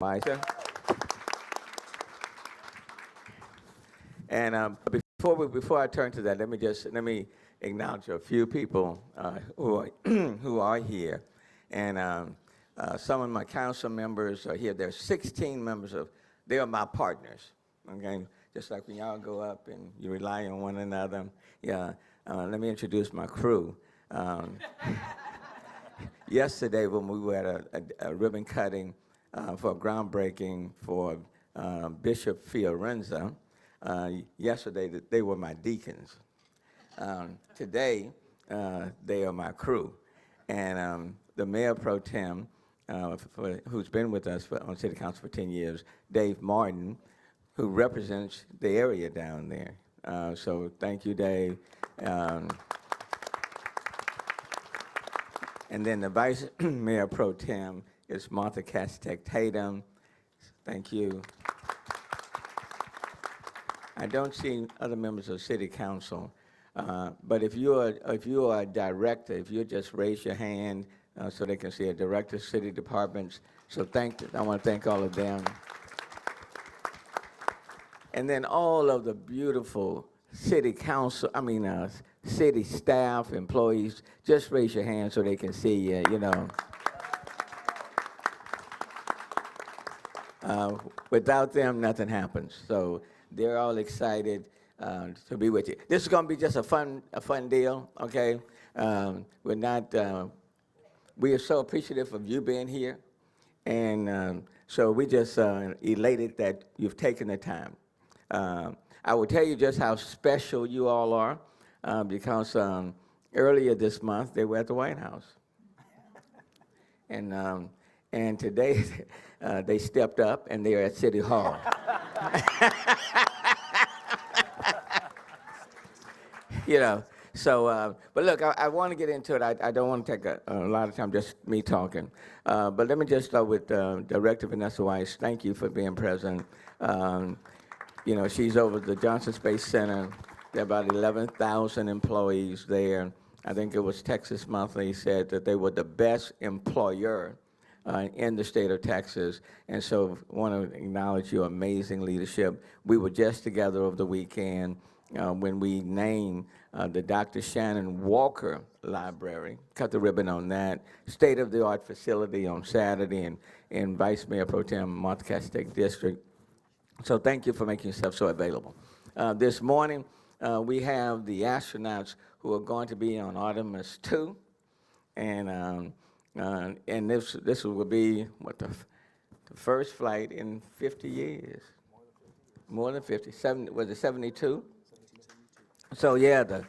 Meiser. And before I turn to that, let me acknowledge a few people who are who are here, and some of my council members are here. There's 16 members of. They are my partners. Okay, just like when y'all go up and you rely on one another. Yeah. Let me introduce my crew. Yesterday, when we were at a ribbon cutting for groundbreaking for Bishop Fiorenza, yesterday they were my deacons. Today, they are my crew. And the mayor pro tem, who's been with us on City Council for 10 years, Dave Martin, who represents the area down there. So thank you, Dave. And then the vice mayor pro tem is Martha Castek Tatum. Thank you. I don't see other members of City Council, but if you are a director, if you just raise your hand so they can see a director, city departments. So I want to thank all of them. And then all of the beautiful city council, city staff, employees, just raise your hand so they can see you, you know. Without them, nothing happens. So they're all excited to be with you. This is going to be just a fun deal, okay? We are so appreciative of you being here, and so we just elated that you've taken the time. I will tell you just how special you all are, because earlier this month they were at the White House, and today they stepped up and they are at City Hall. You know, so, but look, I want to get into it. I don't want to take a lot of time, just me talking. But let me just start with Director Vanessa Weiss. Thank you for being present. You know, she's over the Johnson Space Center. There are about 11,000 employees there. I think it was Texas Monthly said that they were the best employer in the state of Texas. And so I want to acknowledge your amazing leadership. We were just together over the weekend when we named the Dr. Shannon Walker Library, cut the ribbon on that, state-of-the-art facility on Saturday, and Vice Mayor Pro Tem Martha Castek District. So thank you for making yourself so available. This morning, we have the astronauts who are going to be on Artemis 2, and this will be the first flight in 50 years. More than 50. Was it 72? So yeah,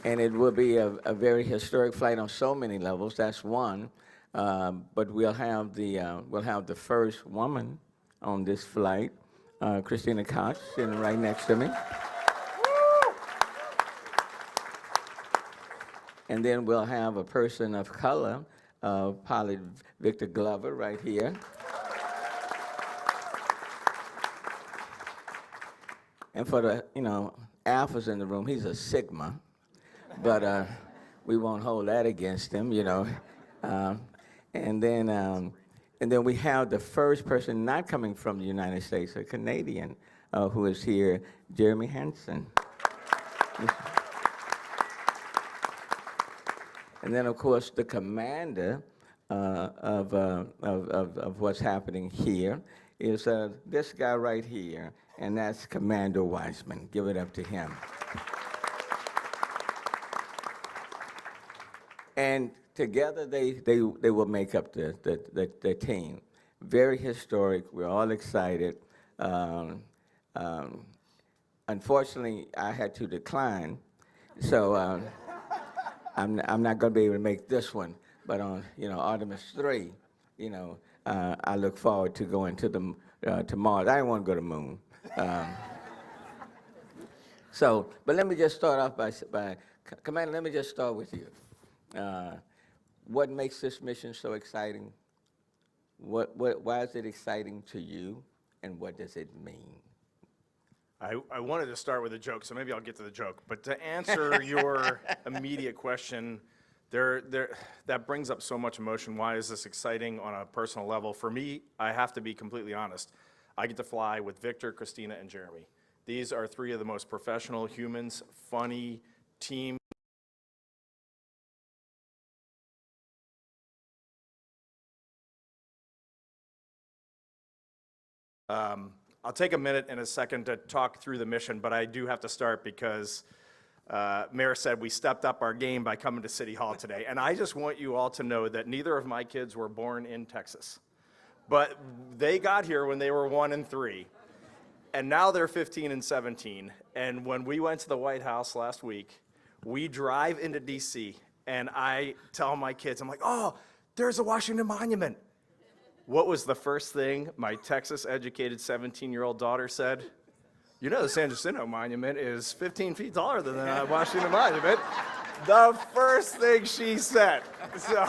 and it will be a very historic flight on so many levels. That's one. But we'll have the first woman on this flight, Christina Koch, sitting right next to me. And then we'll have a person of color, pilot Victor Glover, right here. And for the alphas in the room, he's a Sigma, but we won't hold that against him, you know. And then we have the first person not coming from the United States, a Canadian, who is here, Jeremy Hansen. And then, of course, the commander of what's happening here is this guy right here, and that's Commander Wiseman. Give it up to him. And together, they will make up the team. Very historic. We're all excited. Unfortunately, I had to decline, so I'm not going to be able to make this one. But on Artemis 3, I look forward to going to Mars. I didn't want to go to the moon. But let me just start off by Commander. Let me just start with you. What makes this mission so exciting? Why is it exciting to you, and what does it mean? I wanted to start with a joke, so maybe I'll get to the joke. But to answer your immediate question, that brings up so much emotion. Why is this exciting on a personal level? For me, I have to be completely honest. I get to fly with Victor, Christina, and Jeremy. These are three of the most professional humans, funny team. I'll take a minute and a second to talk through the mission, but I do have to start because Mayor said we stepped up our game by coming to City Hall today. And I just want you all to know that neither of my kids were born in Texas. But they got here when they were 1 and 3. And now they're 15 and 17. And when we went to the White House last week, we drive into D.C. and I tell my kids, I'm like, oh, there's a Washington Monument. What was the first thing my Texas-educated 17-year-old daughter said? You know the San Jacinto Monument is 15 feet taller than the Washington Monument. The first thing she said. So,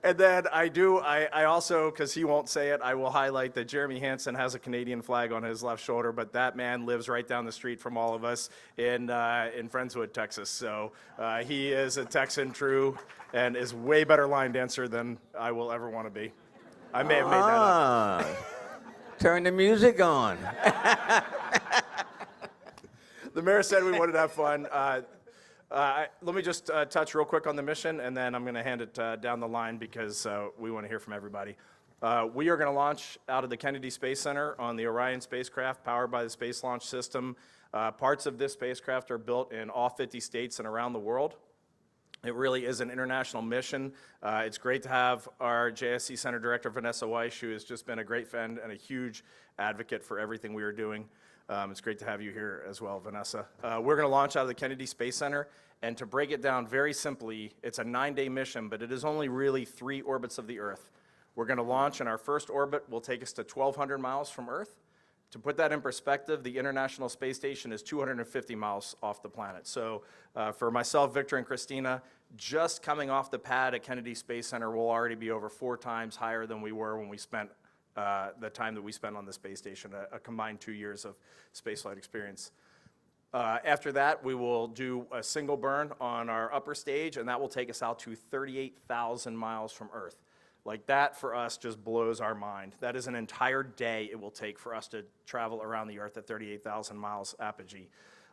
and then I also, because he won't say it, I will highlight that Jeremy Hansen has a Canadian flag on his left shoulder, but that man lives right down the street from all of us in Friendswood, Texas. So he is a Texan true and is way better line dancer than I will ever want to be. I may have made that up. Turn the music on. The mayor said we wanted to have fun. Let me just touch real quick on the mission, and then I'm going to hand it down the line because we want to hear from everybody. We are going to launch out of the Kennedy Space Center on the Orion spacecraft powered by the Space Launch System. Parts of this spacecraft are built in all 50 states and around the world. It really is an international mission. It's great to have our JSC Center Director, Vanessa Weiss, who has just been a great friend and a huge advocate for everything we are doing. It's great to have you here as well, Vanessa. We're going to launch out of the Kennedy Space Center, and to break it down very simply, it's a 9-day mission, but it is only really 3 orbits of the Earth. We're going to launch, and our first orbit will take us to 1,200 miles from Earth. To put that in perspective, the International Space Station is 250 miles off the planet. So for myself, Victor, and Christina, just coming off the pad at Kennedy Space Center will already be over 4 times higher than we were when we spent the time that we spent on the space station, a combined 2 years of spaceflight experience. After that, we will do a single burn on our upper stage, and that will take us out to 38,000 miles from Earth. Like, that for us just blows our mind. That is an entire day it will take for us to travel around the Earth at 38,000 miles apogee.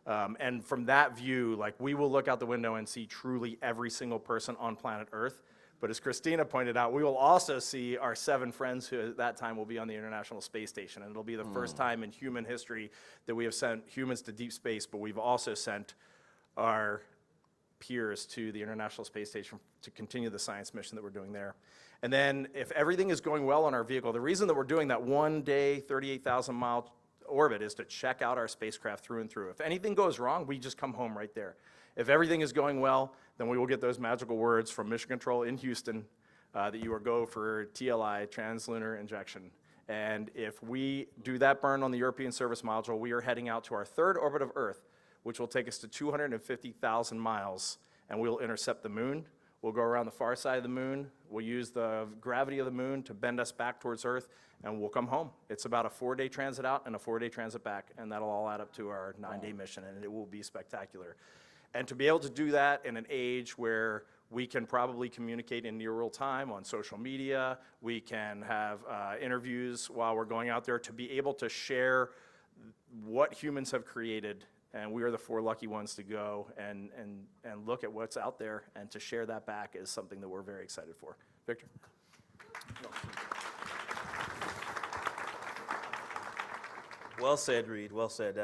And from that view, like, we will look out the window and see truly every single person on planet Earth. But as Christina pointed out, we will also see our 7 friends who at that time will be on the International Space Station. And it'll be the first time in human history that we have sent humans to deep space, but we've also sent our peers to the International Space Station to continue the science mission that we're doing there. And then if everything is going well on our vehicle, the reason that we're doing that 1-day, 38,000-mile orbit is to check out our spacecraft through and through. If anything goes wrong, we just come home right there. If everything is going well, then we will get those magical words from Mission Control in Houston that you are go for TLI, translunar injection. And if we do that burn on the European Service Module, we are heading out to our 3rd orbit of Earth, which will take us to 250,000 miles, and we'll intercept the moon. We'll go around the far side of the moon. We'll use the gravity of the moon to bend us back towards Earth, and we'll come home. It's about a 4-day transit out and a 4-day transit back, and that'll all add up to our 9-day mission, and it will be spectacular. And to be able to do that in an age where we can probably communicate in near real time on social media, we can have interviews while we're going out there, to be able to share what humans have created. And we are the 4 lucky ones to go and look at what's out there, and to share that back is something that we're very excited for. Victor? Well said, Reed, well said.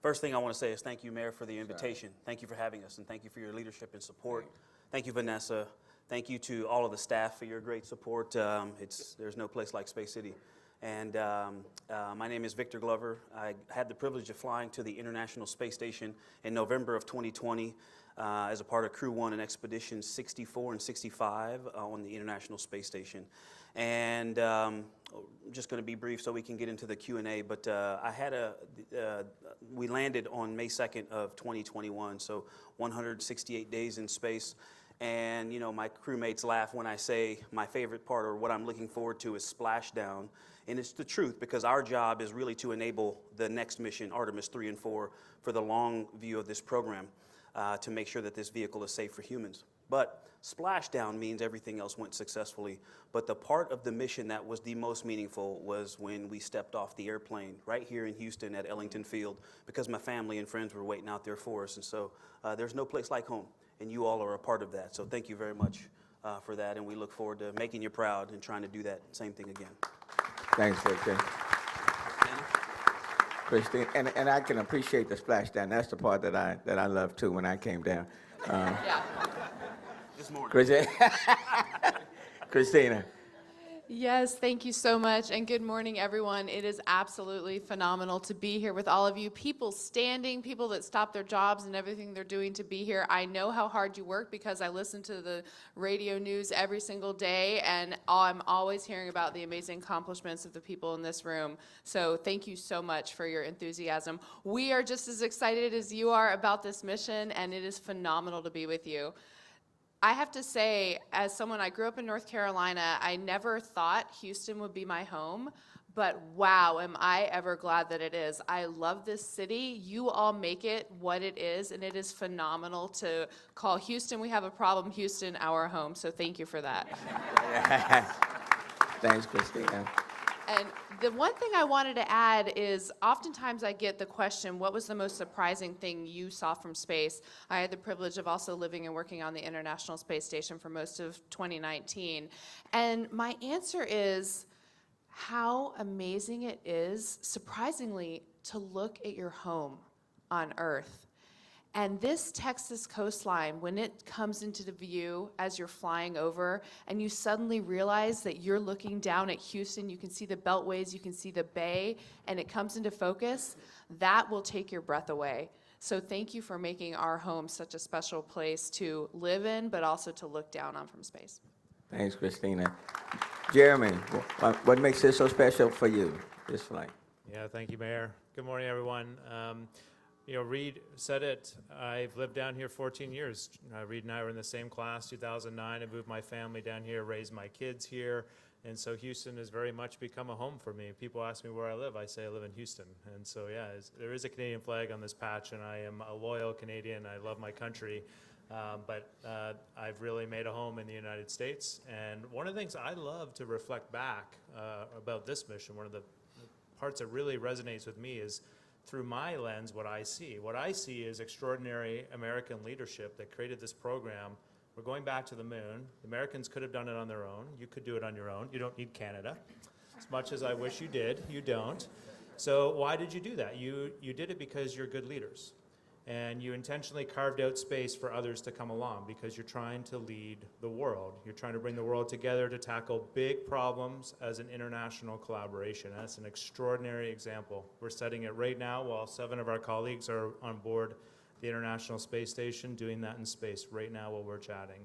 First thing I want to say is thank you, Mayor, for the invitation. Thank you for having us, and thank you for your leadership and support. Thank you, Vanessa. Thank you to all of the staff for your great support. There's no place like Space City. And my name is Victor Glover. I had the privilege of flying to the International Space Station in November of 2020 as a part of Crew 1 and Expeditions 64 and 65 on the International Space Station. And I'm just going to be brief so we can get into the Q&A, but we landed on May 2nd of 2021, so 168 days in space. And, you know, my crewmates laugh when I say my favorite part, or what I'm looking forward to, is splashdown. And it's the truth, because our job is really to enable the next mission, Artemis 3 and 4, for the long view of this program. to make sure that this vehicle is safe for humans. But splashdown means everything else went successfully. But the part of the mission that was the most meaningful was when we stepped off the airplane right here in Houston at Ellington Field, because my family and friends were waiting out there for us. And so there's no place like home, and you all are a part of that. So thank you very much for that, and we look forward to making you proud and trying to do that same thing again. Thanks, Victor. Christine, and I can appreciate the splashdown. That's the part that I love too when I came down. Yeah. This morning. Christina. Yes, thank you so much, and good morning, everyone. It is absolutely phenomenal to be here with all of you. People standing, people that stop their jobs and everything they're doing to be here. I know how hard you work because I listen to the radio news every single day, and I'm always hearing about the amazing accomplishments of the people in this room. So thank you so much for your enthusiasm. We are just as excited as you are about this mission, and it is phenomenal to be with you. I have to say, as someone, I grew up in North Carolina, I never thought Houston would be my home, but wow, am I ever glad that it is. I love this city. You all make it what it is, and it is phenomenal to call Houston, we have a problem, Houston, our home, so thank you for that. Thanks, Christina. And the one thing I wanted to add is oftentimes I get the question, what was the most surprising thing you saw from space? I had the privilege of also living and working on the International Space Station for most of 2019. And my answer is how amazing it is, surprisingly, to look at your home on Earth. And this Texas coastline, when it comes into the view as you're flying over, and you suddenly realize that you're looking down at Houston, you can see the beltways, you can see the bay, and it comes into focus, that will take your breath away. So thank you for making our home such a special place to live in, but also to look down on from space. Thanks, Christina. Jeremy, what makes this so special for you, this flight? Yeah, thank you, Mayor. Good morning, everyone. Reed said it. I've lived down here 14 years. Reed and I were in the same class, 2009. I moved my family down here, raised my kids here. And so Houston has very much become a home for me. People ask me where I live. I say I live in Houston. And so, yeah, there is a Canadian flag on this patch, and I am a loyal Canadian. I love my country. But I've really made a home in the United States. And one of the things I love to reflect back about this mission, one of the parts that really resonates with me is through my lens, what I see. What I see is extraordinary American leadership that created this program. We're going back to the moon. The Americans could have done it on their own. You could do it on your own. You don't need Canada. As much as I wish you did, you don't. So why did you do that? You did it because you're good leaders. And you intentionally carved out space for others to come along because you're trying to lead the world. You're trying to bring the world together to tackle big problems as an international collaboration. That's an extraordinary example. We're setting it right now while 7 of our colleagues are on board the International Space Station, doing that in space right now while we're chatting.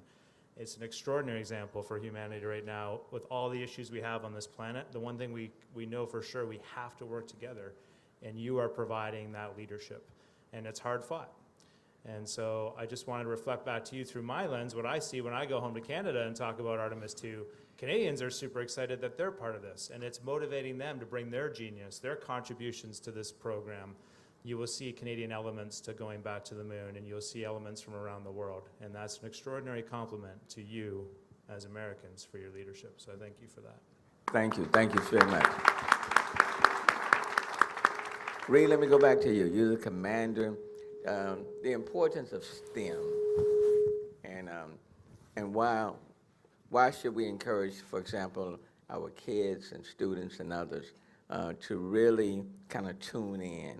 It's an extraordinary example for humanity right now with all the issues we have on this planet. The one thing we know for sure, we have to work together, and you are providing that leadership. And it's hard fought. And so I just wanted to reflect back to you through my lens, what I see when I go home to Canada and talk about Artemis 2. Canadians are super excited that they're part of this, and it's motivating them to bring their genius, their contributions to this program. You will see Canadian elements to going back to the moon, and you'll see elements from around the world. And that's an extraordinary compliment to you as Americans for your leadership. So I thank you for that. Thank you very much. Reed, let me go back to you. You're the commander. The importance of STEM, and why should we encourage, for example, our kids and students and others to really kind of tune in,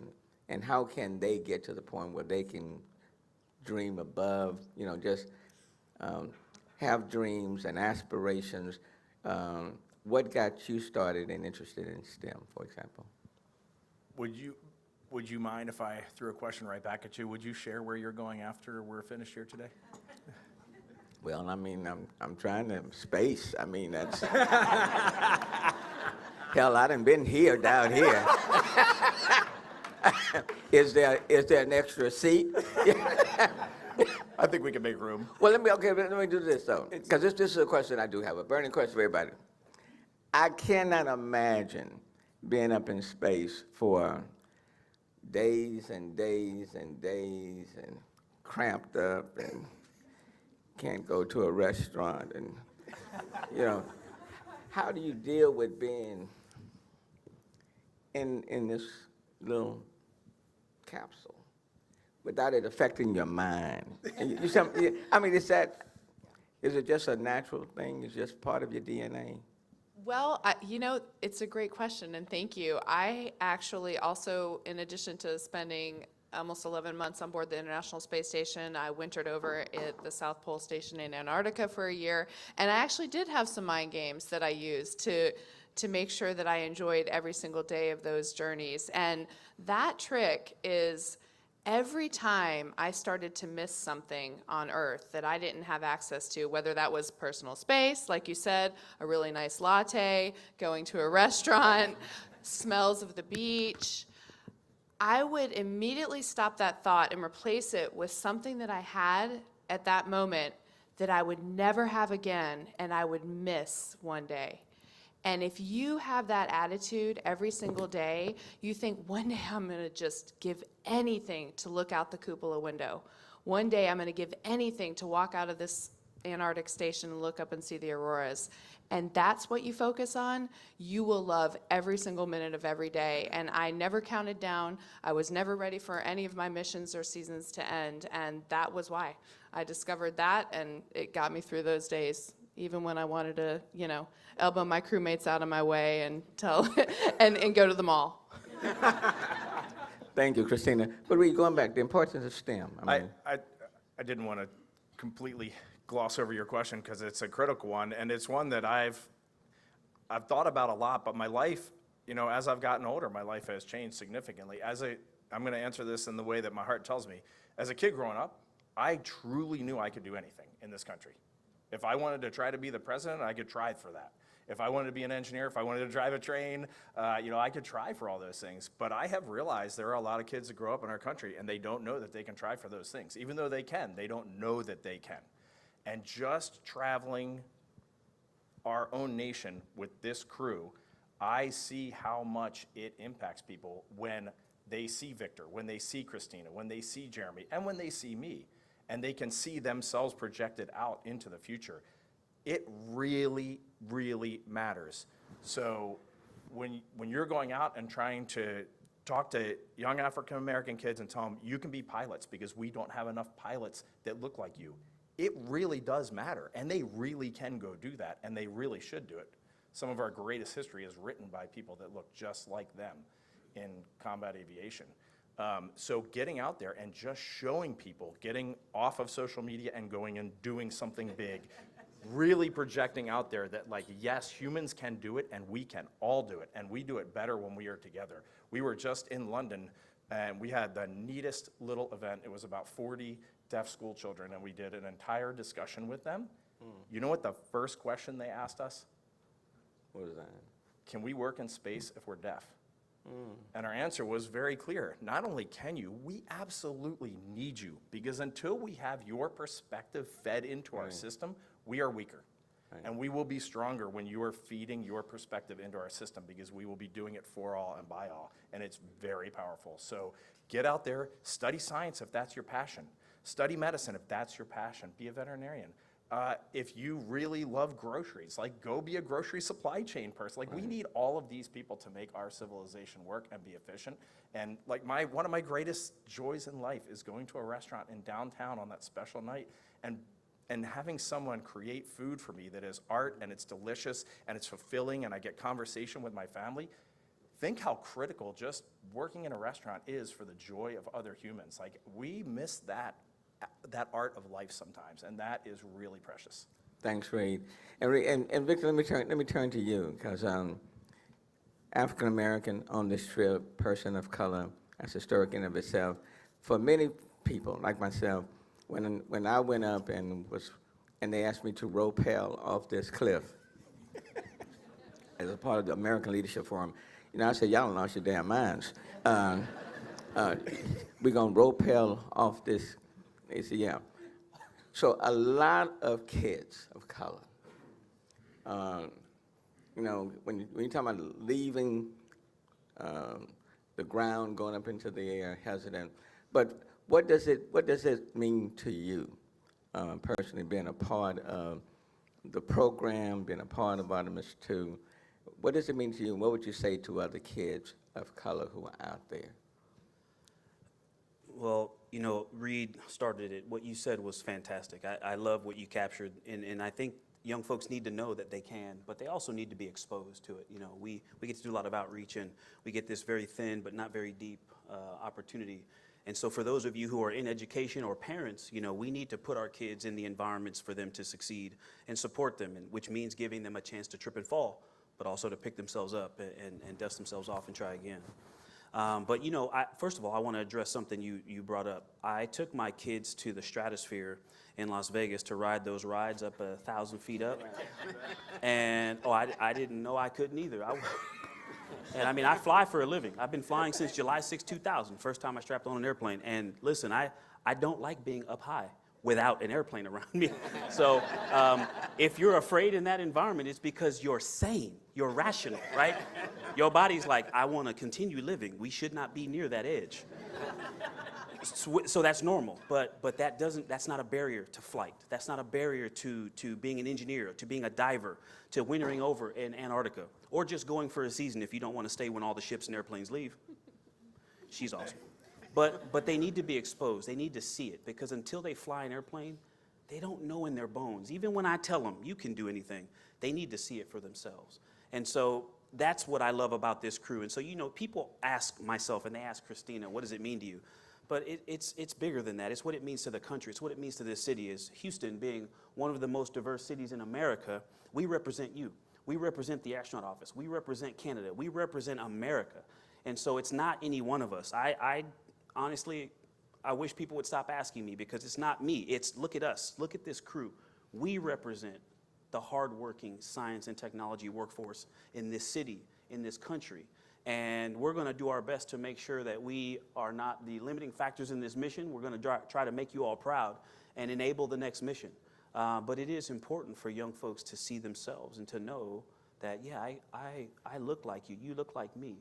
and how can they get to the point where they can dream above, just have dreams and aspirations? What got you started and interested in STEM, for example? Would you mind if I threw a question right back at you? Would you share where you're going after we're finished here today? Well, I mean, I'm trying to space. I mean, that's hell. I done been here, down here. Is there an extra seat? I think we can make room. Well, let me do this though, because this is a question I do have, a burning question for everybody. I cannot imagine being up in space for days and days and days and cramped up and can't go to a restaurant, and you know, how do you deal with being in this little capsule without it affecting your mind? And I mean, is it just a natural thing? Is it just part of your DNA? Well, it's a great question, and thank you. I actually also, in addition to spending almost 11 months on board the International Space Station, I wintered over at the South Pole Station in Antarctica for a year, and I actually did have some mind games that I used to make sure that I enjoyed every single day of those journeys. And that trick is, every time I started to miss something on Earth that I didn't have access to, whether that was personal space, like you said, a really nice latte, going to a restaurant, smells of the beach, I would immediately stop that thought and replace it with something that I had at that moment that I would never have again and I would miss one day. And if you have that attitude every single day, you think, one day I'm going to just give anything to look out the cupola window. One day I'm going to give anything to walk out of this Antarctic station and look up and see the auroras. And that's what you focus on, you will love every single minute of every day. And I never counted down. I was never ready for any of my missions or seasons to end. And that was why I discovered that, and it got me through those days, even when I wanted to, elbow my crewmates out of my way and and go to the mall. Thank you, Christina. But going back, the importance of STEM. I didn't want to completely gloss over your question because it's a critical one, and it's one that I've thought about a lot, but my life, as I've gotten older, my life has changed significantly. I'm going to answer this in the way that my heart tells me. As a kid growing up, I truly knew I could do anything in this country. If I wanted to try to be the president, I could try for that. If I wanted to be an engineer, if I wanted to drive a train, I could try for all those things. But I have realized there are a lot of kids that grow up in our country and they don't know that they can try for those things. Even though they can, they don't know that they can. And just traveling our own nation with this crew, I see how much it impacts people when they see Victor, when they see Christina, when they see Jeremy, and when they see me, and they can see themselves projected out into the future. It really, really matters. So when you're going out and trying to talk to young African American kids and tell them, you can be pilots because we don't have enough pilots that look like you, it really does matter, and they really can go do that, and they really should do it. Some of our greatest history is written by people that look just like them in combat aviation. So getting out there and just showing people, getting off of social media and going and doing something big, really projecting out there that, yes, humans can do it, and we can all do it, and we do it better when we are together. We were just in London, and we had the neatest little event. It was about 40 deaf school children, and we did an entire discussion with them. You know what the first question they asked us? What is that? Can we work in space if we're deaf? And our answer was very clear. Not only can you, we absolutely need you, because until we have your perspective fed into our system, we are weaker. And we will be stronger when you are feeding your perspective into our system, because we will be doing it for all and by all, and it's very powerful. So get out there, study science if that's your passion. Study medicine if that's your passion. Be a veterinarian. If you really love groceries, go be a grocery supply chain person. We need all of these people to make our civilization work and be efficient. And one of my greatest joys in life is going to a restaurant in downtown on that special night and having someone create food for me that is art, and it's delicious and it's fulfilling, and I get conversation with my family. Think how critical just working in a restaurant is for the joy of other humans. We miss that art of life sometimes, and that is really precious. Thanks, Reed. And Victor, let me turn to you, because African American on this trip, person of color, that's historic in of itself. For many people like myself, when I went up and they asked me to rappel off this cliff as a part of the American Leadership Forum, I said, y'all don't lost your damn minds. We're gonna rappel off this. They said, yeah. So a lot of kids of color, when you're talking about leaving the ground, going up into the air, hesitant. But what does it mean to you personally, being a part of the program, being a part of Artemis 2? What does it mean to you? What would you say to other kids of color who are out there? Well, you know, Reed started it. What you said was fantastic. I love what you captured, and I think young folks need to know that they can, but they also need to be exposed to it. You know, we get to do a lot of outreach, and we get this very thin but not very deep opportunity. And so for those of you who are in education or parents, you know, we need to put our kids in the environments for them to succeed and support them, and which means giving them a chance to trip and fall, but also to pick themselves up and dust themselves off and try again. But, you know, first of all, I want to address something you brought up. I took my kids to the Stratosphere in Las Vegas to ride those rides up 1,000 feet up. And, I didn't know I couldn't either. And I mean, I fly for a living. I've been flying since July 6, 2000, first time I strapped on an airplane. And listen, I don't like being up high without an airplane around me. So if you're afraid in that environment, it's because you're sane, you're rational, right? Your body's like, I want to continue living. We should not be near that edge. So that's normal, but that's not a barrier to flight. That's not a barrier to being an engineer, to being a diver, to wintering over in Antarctica, or just going for a season if you don't want to stay when all the ships and airplanes leave. She's awesome. But they need to be exposed. They need to see it, because until they fly an airplane, they don't know in their bones. Even when I tell them you can do anything, they need to see it for themselves. And so that's what I love about this crew. And so, you know, people ask myself and they ask Christina, what does it mean to you? But it's bigger than that. It's what it means to the country. It's what it means to this city. Is Houston being one of the most diverse cities in America, we represent you. We represent the astronaut office. We represent Canada. We represent America. And so it's not any one of us. I honestly, I wish people would stop asking me, because it's not me. It's look at us. Look at this crew. We represent the hardworking science and technology workforce in this city, in this country. And we're going to do our best to make sure that we are not the limiting factors in this mission. We're going to try to make you all proud and enable the next mission. But it is important for young folks to see themselves and to know that, yeah, I look like you. You look like me.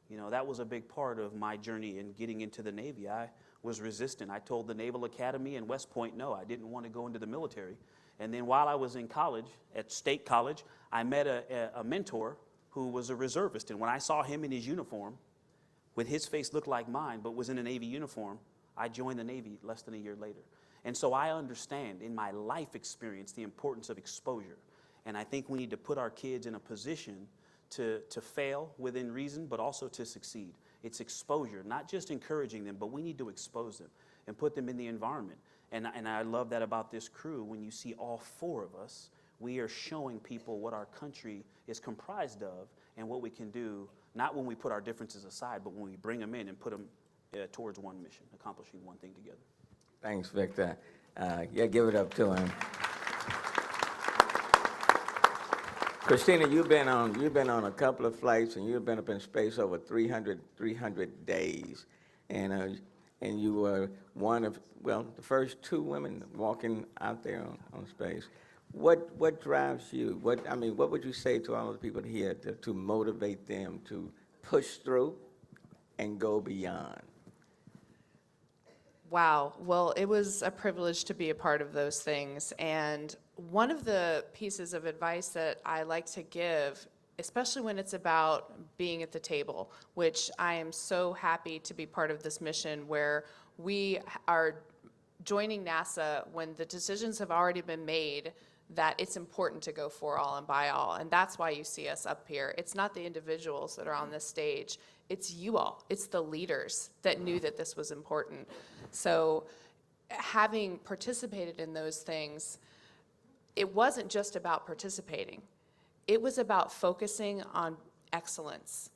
You know, that was a big part of my journey in getting into the Navy. I was resistant. I told the Naval Academy and West Point no. I didn't want to go into the military. And then while I was in college, at State College, I met a mentor who was a reservist. And when I saw him in his uniform, with his face looked like mine, but was in a Navy uniform, I joined the Navy less than a year later. And so I understand in my life experience the importance of exposure. And I think we need to put our kids in a position to fail within reason, but also to succeed. It's exposure, not just encouraging them, but we need to expose them and put them in the environment. And I love that about this crew. When you see all four of us, we are showing people what our country is comprised of and what we can do, not when we put our differences aside, but when we bring them in and put them towards one mission, accomplishing one thing together. Thanks, Victor. Yeah, give it up to him. Christina, you've been on a couple of flights, and you've been up in space over 300 days, and you were one of, well, the first two women walking out there on space. What drives you? What would you say to all the people here to motivate them to push through and go beyond? Wow. Well, it was a privilege to be a part of those things. And one of the pieces of advice that I like to give, especially when it's about being at the table, which I am so happy to be part of this mission where we are joining NASA when the decisions have already been made that it's important to go for all and by all. And that's why you see us up here. It's not the individuals that are on this stage. It's you all. It's the leaders that knew that this was important. So having participated in those things, it wasn't just about participating. It was about focusing on excellence,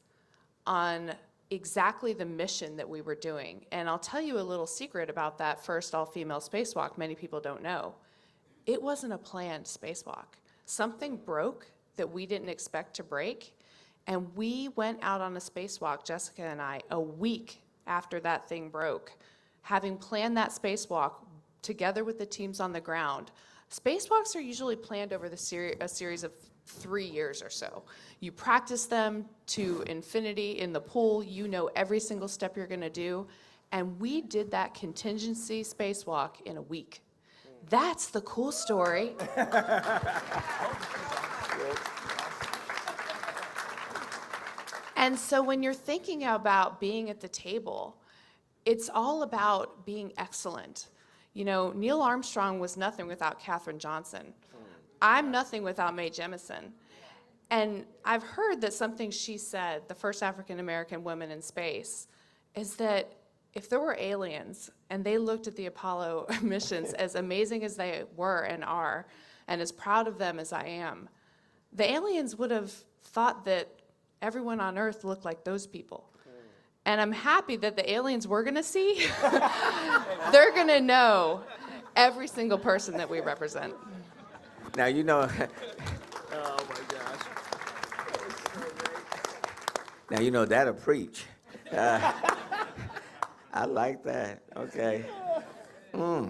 on exactly the mission that we were doing. And I'll tell you a little secret about that first all-female spacewalk many people don't know. It wasn't a planned spacewalk. Something broke that we didn't expect to break, and we went out on a spacewalk, Jessica and I, a week after that thing broke, having planned that spacewalk together with the teams on the ground. Spacewalks are usually planned over a series of 3 years or so. You practice them to infinity in the pool. You know every single step you're going to do. And we did that contingency spacewalk in a week. That's the cool story. And so when you're thinking about being at the table, it's all about being excellent. You know, Neil Armstrong was nothing without Katherine Johnson. I'm nothing without Mae Jemison. And I've heard that something she said, the first African-American woman in space, is that if there were aliens and they looked at the Apollo missions, as amazing as they were and are, and as proud of them as I am, the aliens would have thought that everyone on Earth looked like those people. And I'm happy that the aliens we're gonna see, they're gonna know every single person that we represent. Now, you know, oh my gosh. Now, you know, that'll preach. I like that. Okay. I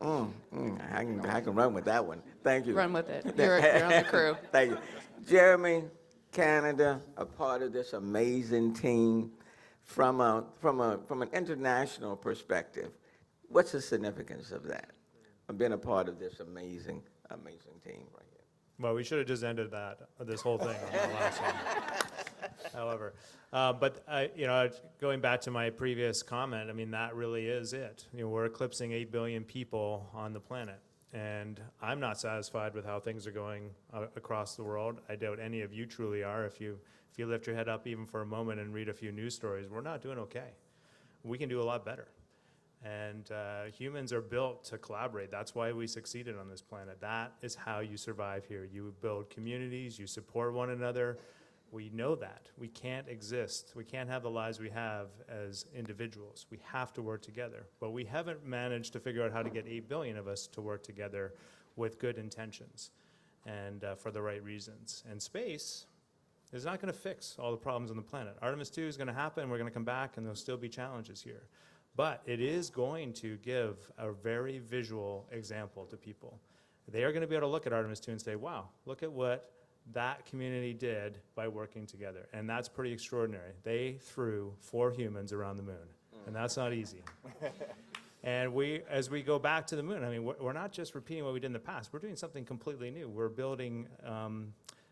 can run with that one. Thank you. Run with it. You're on the crew. Thank you. Jeremy, Canada, a part of this amazing team. From an international perspective, what's the significance of that? Of being a part of this amazing team right here. Well, we should have just ended this whole thing on the last one. However, going back to my previous comment, I mean, that really is it. You know, we're eclipsing 8 billion people on the planet. And I'm not satisfied with how things are going across the world. I doubt any of you truly are. If you lift your head up even for a moment and read a few news stories, we're not doing okay. We can do a lot better. And humans are built to collaborate. That's why we succeeded on this planet. That is how you survive here. You build communities, you support one another. We know that. We can't exist. We can't have the lives we have as individuals. We have to work together. But we haven't managed to figure out how to get 8 billion of us to work together with good intentions and for the right reasons. And space is not going to fix all the problems on the planet. Artemis 2 is going to happen. We're going to come back, and there'll still be challenges here. But it is going to give a very visual example to people. They are going to be able to look at Artemis 2 and say, wow, look at what that community did by working together. And that's pretty extraordinary. They threw 4 humans around the moon, and that's not easy. And as we go back to the moon, I mean, we're not just repeating what we did in the past. We're doing something completely new. We're building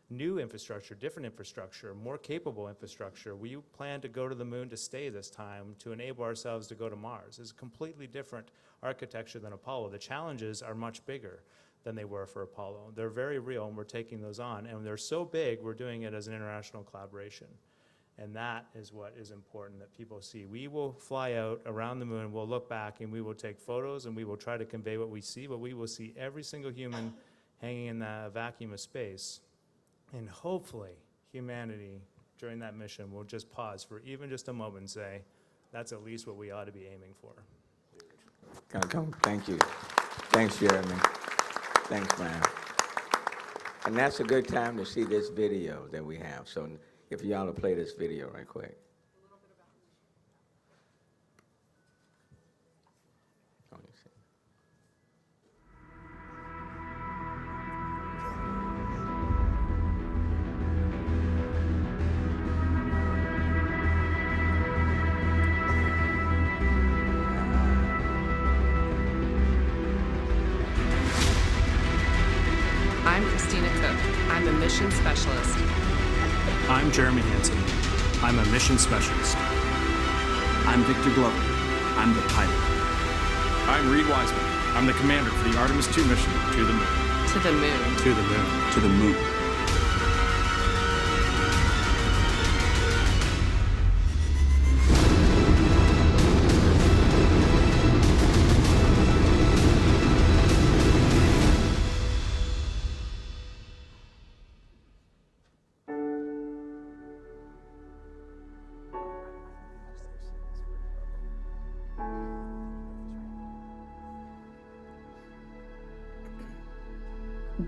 new infrastructure, different infrastructure, more capable infrastructure. We plan to go to the moon to stay this time, to enable ourselves to go to Mars. It's a completely different architecture than Apollo. The challenges are much bigger than they were for Apollo. They're very real, and we're taking those on. And they're so big, we're doing it as an international collaboration. And that is what is important that people see. We will fly out around the moon, we'll look back, and we will take photos, and we will try to convey what we see, but we will see every single human hanging in that vacuum of space. And hopefully, humanity, during that mission, will just pause for even just a moment and say, that's at least what we ought to be aiming for. Thank you. Thanks, Jeremy. Thanks, man. And that's a good time to see this video that we have. So if y'all will play this video right quick. I'm a mission specialist. I'm Jeremy Hansen. I'm a mission specialist. I'm Victor Glover. I'm the pilot. I'm Reed Wiseman. I'm the commander for the Artemis 2 mission to the moon. To the moon. To the moon. To the moon.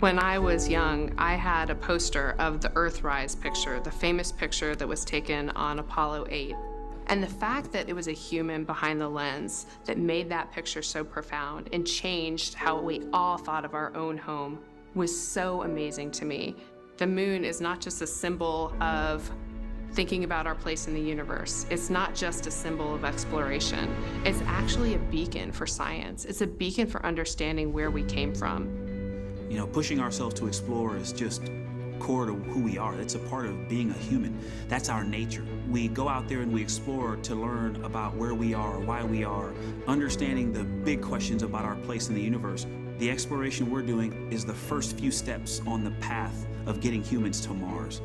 When I was young, I had a poster of the Earthrise picture, the famous picture that was taken on Apollo 8. And the fact that it was a human behind the lens that made that picture so profound and changed how we all thought of our own home was so amazing to me. The moon is not just a symbol of thinking about our place in the universe. It's not just a symbol of exploration. It's actually a beacon for science. It's a beacon for understanding where we came from. You know, pushing ourselves to explore is just core to who we are. It's a part of being a human. That's our nature. We go out there and we explore to learn about where we are, why we are, understanding the big questions about our place in the universe. The exploration we're doing is the first few steps on the path of getting humans to Mars.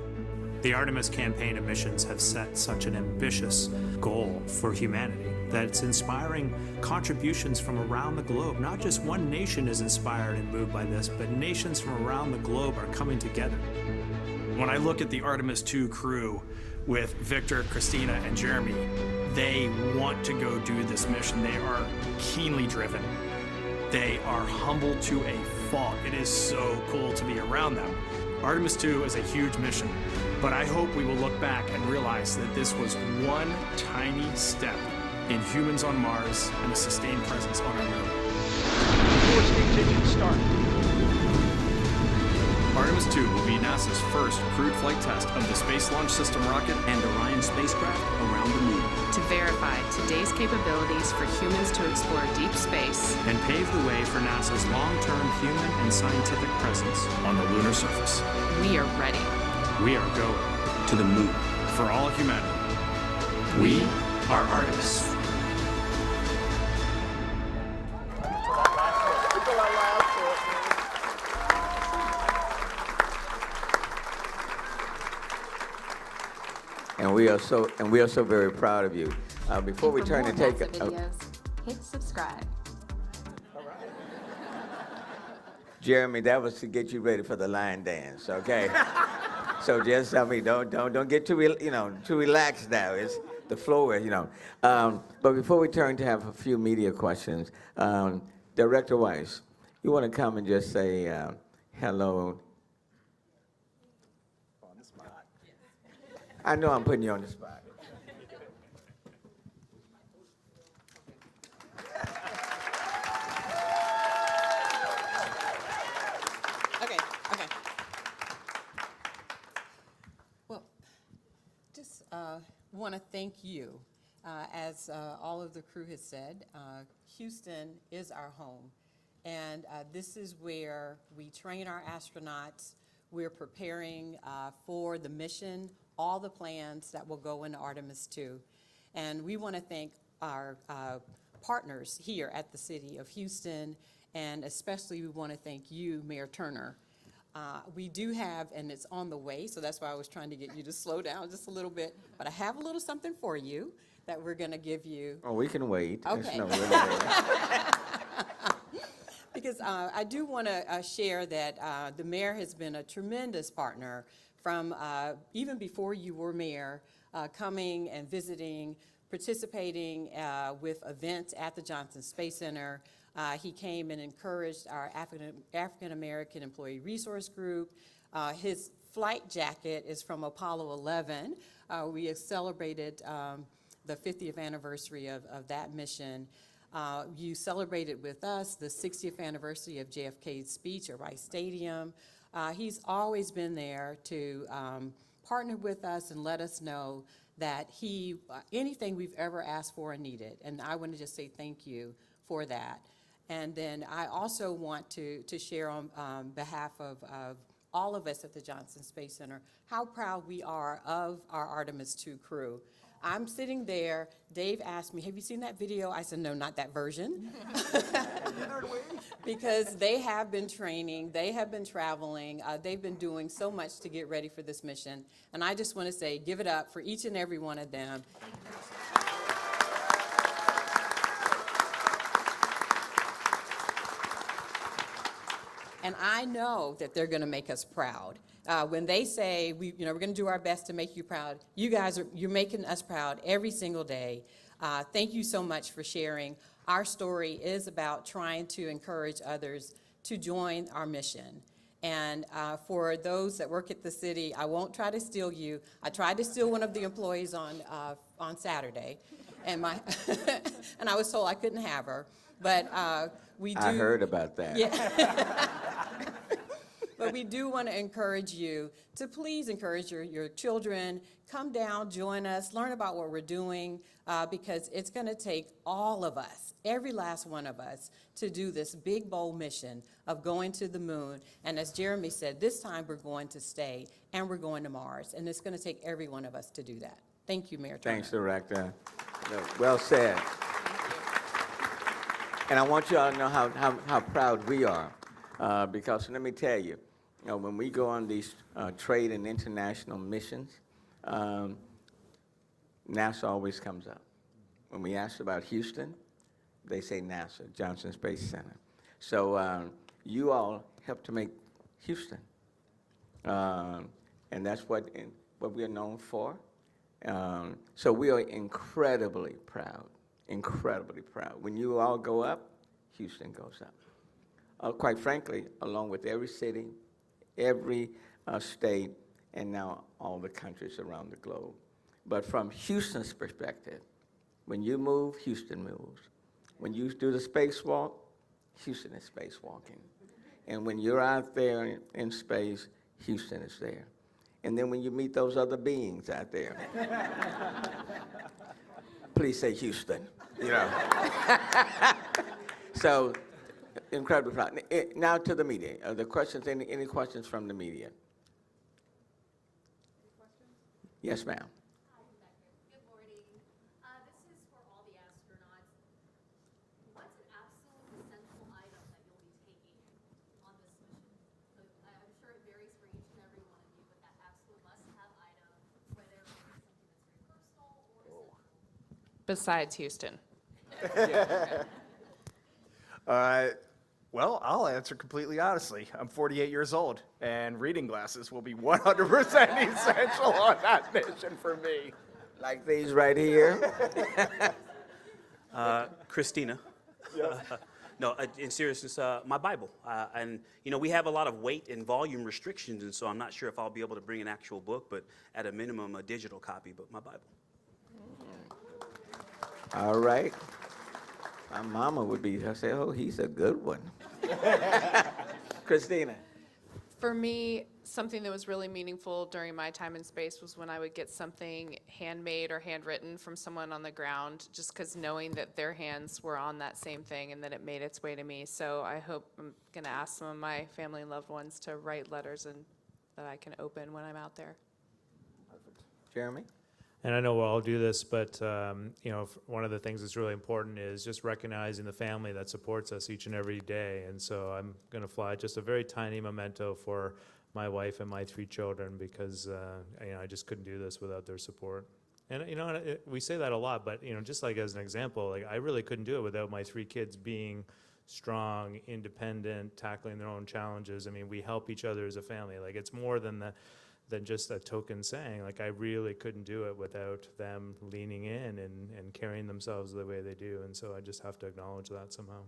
The Artemis campaign of missions have set such an ambitious goal for humanity that it's inspiring contributions from around the globe. Not just one nation is inspired and moved by this, but nations from around the globe are coming together. When I look at the Artemis 2 crew with Victor, Christina, and Jeremy, they want to go do this mission. They are keenly driven. They are humble to a fault. It is so cool to be around them. Artemis 2 is a huge mission, but I hope we will look back and realize that this was one tiny step in humans on Mars and a sustained presence on our moon. Force engine start. Artemis 2 will be NASA's first crewed flight test of the Space Launch System rocket And Orion spacecraft around the moon. To verify today's capabilities for humans to explore deep space, And pave the way for NASA's long-term human and scientific presence. on the lunar surface. we are ready. We are going. To the moon. For all humanity, we are Artemis. And we are so very proud of you. Before we turn and take hit subscribe. Jeremy, that was to get you ready for the line dance, okay? So just don't get too relaxed now. It's the floor, But before we turn to have a few media questions, Director Weiss, you want to come and just say hello. On the spot. I know I'm putting you on the spot. Okay. Well, just want to thank you. As all of the crew has said, Houston is our home. And this is where we train our astronauts. We're preparing for the mission, all the plans that will go into Artemis 2. And we want to thank our partners here at the City of Houston, and especially we want to thank you, Mayor Turner. We do have, and it's on the way, so that's why I was trying to get you to slow down just a little bit, but I have a little something for you that we're going to give you. Oh, we can wait. Okay. Because I do want to share that the mayor has been a tremendous partner from even before you were mayor, coming and visiting, participating with events at the Johnson Space Center. He came and encouraged our African-American Employee Resource Group. His flight jacket is from Apollo 11. We have celebrated the 50th anniversary of that mission. You celebrated with us the 60th anniversary of JFK's speech at Rice Stadium. He's always been there to partner with us and let us know that anything we've ever asked for and needed. And I want to just say thank you for that. And then I also want to share on behalf of all of us at the Johnson Space Center how proud we are of our Artemis 2 crew. I'm sitting there, Dave asked me, have you seen that video? I said, no, not that version. Because they have been training, they have been traveling, they've been doing so much to get ready for this mission. And I just want to say, give it up for each and every one of them. And I know that they're going to make us proud. When they say, we're going to do our best to make you proud, you're making us proud every single day. Thank you so much for sharing. Our story is about trying to encourage others to join our mission. And for those that work at the city, I won't try to steal you. I tried to steal one of the employees on Saturday, and and I was told I couldn't have her. But we do. I heard about that. Yeah. But we do want to encourage you to please encourage your children, come down, join us, learn about what we're doing, because it's going to take all of us, every last one of us, to do this big, bold mission of going to the moon. And as Jeremy said, this time we're going to stay and we're going to Mars. And it's going to take every one of us to do that. Thank you, Mayor Turner. Thanks, Director. Well said. And I want you all to know how proud we are, because let me tell you, when we go on these trade and international missions, NASA always comes up. When we ask about Houston, they say NASA, Johnson Space Center. So you all help to make Houston, and that's what we are known for. So we are incredibly proud, incredibly proud. When you all go up, Houston goes up. Quite frankly, along with every city, every state, and now all the countries around the globe. But from Houston's perspective, when you move, Houston moves. When you do the spacewalk, Houston is spacewalking. And when you're out there in space, Houston is there. And then when you meet those other beings out there, please say Houston, So, incredibly proud. Now to the media. Are there questions? Any questions from the media? Yes, ma'am. Good morning. This is for all the astronauts. What's an absolute essential item that you'll be taking on this mission? I'm sure it varies for each and every one of you, but that absolute must-have item, whether it's something that's very personal or essential. Besides Houston. Well, I'll answer completely honestly. I'm 48 years old, and reading glasses will be 100% essential on that mission for me. Like these right here. Christina. No, in seriousness, my Bible. And, we have a lot of weight and volume restrictions, and so I'm not sure if I'll be able to bring an actual book, but at a minimum, a digital copy, but my Bible. All right. My mama would be, I say, oh, he's a good one. Christina. For me, something that was really meaningful during my time in space was when I would get something handmade or handwritten from someone on the ground, just because knowing that their hands were on that same thing and that it made its way to me. So I hope I'm going to ask some of my family and loved ones to write letters and that I can open when I'm out there. Jeremy? And I know we'll all do this, but one of the things that's really important is just recognizing the family that supports us each and every day. And so I'm going to fly just a very tiny memento for my wife and my 3 children because I just couldn't do this without their support. And we say that a lot, but just like as an example, like I really couldn't do it without my 3 kids being strong, independent, tackling their own challenges. I mean, we help each other as a family. Like it's more than just a token saying. Like I really couldn't do it without them leaning in and carrying themselves the way they do. And so I just have to acknowledge that somehow.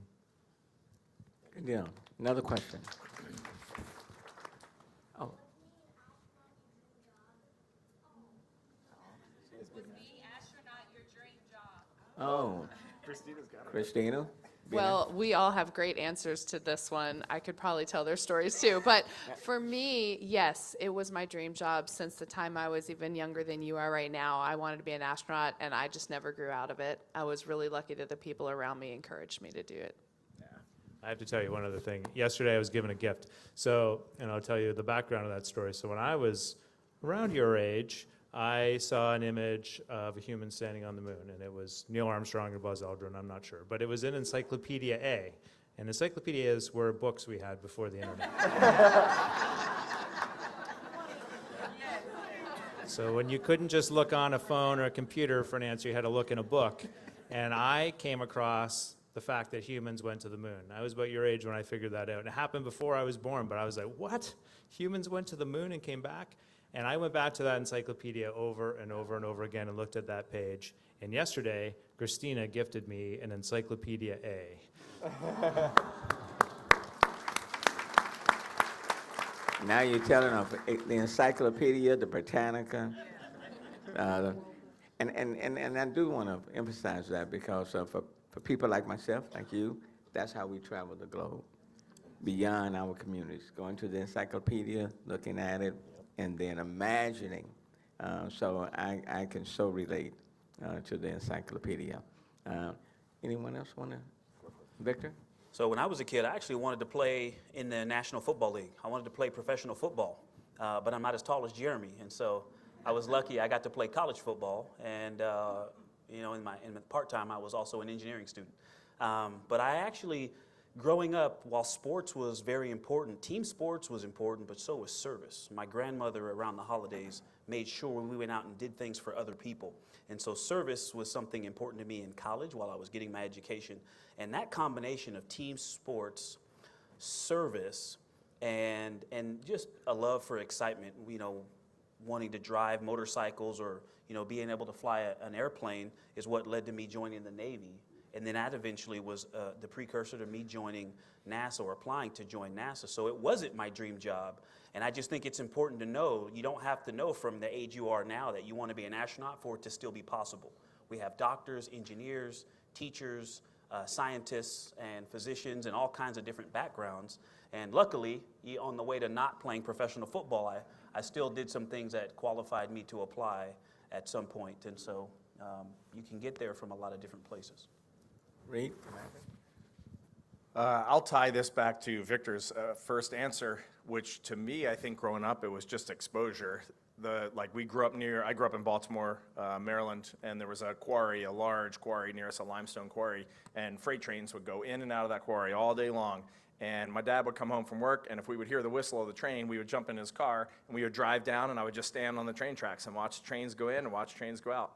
Yeah. Another question. Oh. Was being astronaut your dream job? Oh. Christina's got it. Christina? Well, we all have great answers to this one. I could probably tell their stories too. But for me, yes, it was my dream job since the time I was even younger than you are right now. I wanted to be an astronaut, and I just never grew out of it. I was really lucky that the people around me encouraged me to do it. I have to tell you one other thing. Yesterday I was given a gift. So, and I'll tell you the background of that story. So when I was around your age, I saw an image of a human standing on the moon, and it was Neil Armstrong or Buzz Aldrin, I'm not sure. But it was in Encyclopedia A. And encyclopedias were books we had before the internet. So when you couldn't just look on a phone or a computer for an answer, you had to look in a book. And I came across the fact that humans went to the moon. I was about your age when I figured that out. And it happened before I was born, but I was like, what? Humans went to the moon and came back? And I went back to that encyclopedia over and over and over again and looked at that page. And yesterday, Christina gifted me an Encyclopedia A. Now you're telling of the Encyclopedia, the Britannica. And I do want to emphasize that because for people like myself, like you, that's how we travel the globe. beyond our communities, going to the encyclopedia, looking at it, and then imagining. So I can so relate to the encyclopedia. Anyone else want to? Victor? So when I was a kid, I actually wanted to play in the National Football League. I wanted to play professional football, but I'm not as tall as Jeremy, and so I was lucky I got to play college football, and you know, in my part-time, I was also an engineering student. But I actually, growing up, while sports was very important, team sports was important, but so was service. My grandmother around the holidays made sure we went out and did things for other people. And so service was something important to me in college while I was getting my education. And that combination of team sports, service, and just a love for excitement, you know, wanting to drive motorcycles or, you know, being able to fly an airplane is what led to me joining the Navy. And then that eventually was the precursor to me joining NASA or applying to join NASA. So it wasn't my dream job. And I just think it's important to know, you don't have to know from the age you are now that you want to be an astronaut for it to still be possible. We have doctors, engineers, teachers, scientists, and physicians, and all kinds of different backgrounds. And luckily, on the way to not playing professional football, I still did some things that qualified me to apply at some point. And so you can get there from a lot of different places. Reed? I'll tie this back to Victor's first answer, which to me, I think growing up, it was just exposure. I grew up in Baltimore, Maryland, and there was a quarry, a large quarry near us, a limestone quarry, and freight trains would go in and out of that quarry all day long. And my dad would come home from work, and if we would hear the whistle of the train, we would jump in his car, and we would drive down, and I would just stand on the train tracks and watch trains go in and watch trains go out.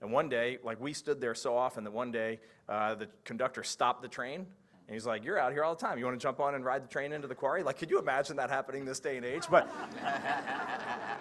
And one day, we stood there so often that one day, the conductor stopped the train, and he's like, "You're out here all the time. You want to jump on and ride the train into the quarry?" Could you imagine that happening this day and age? But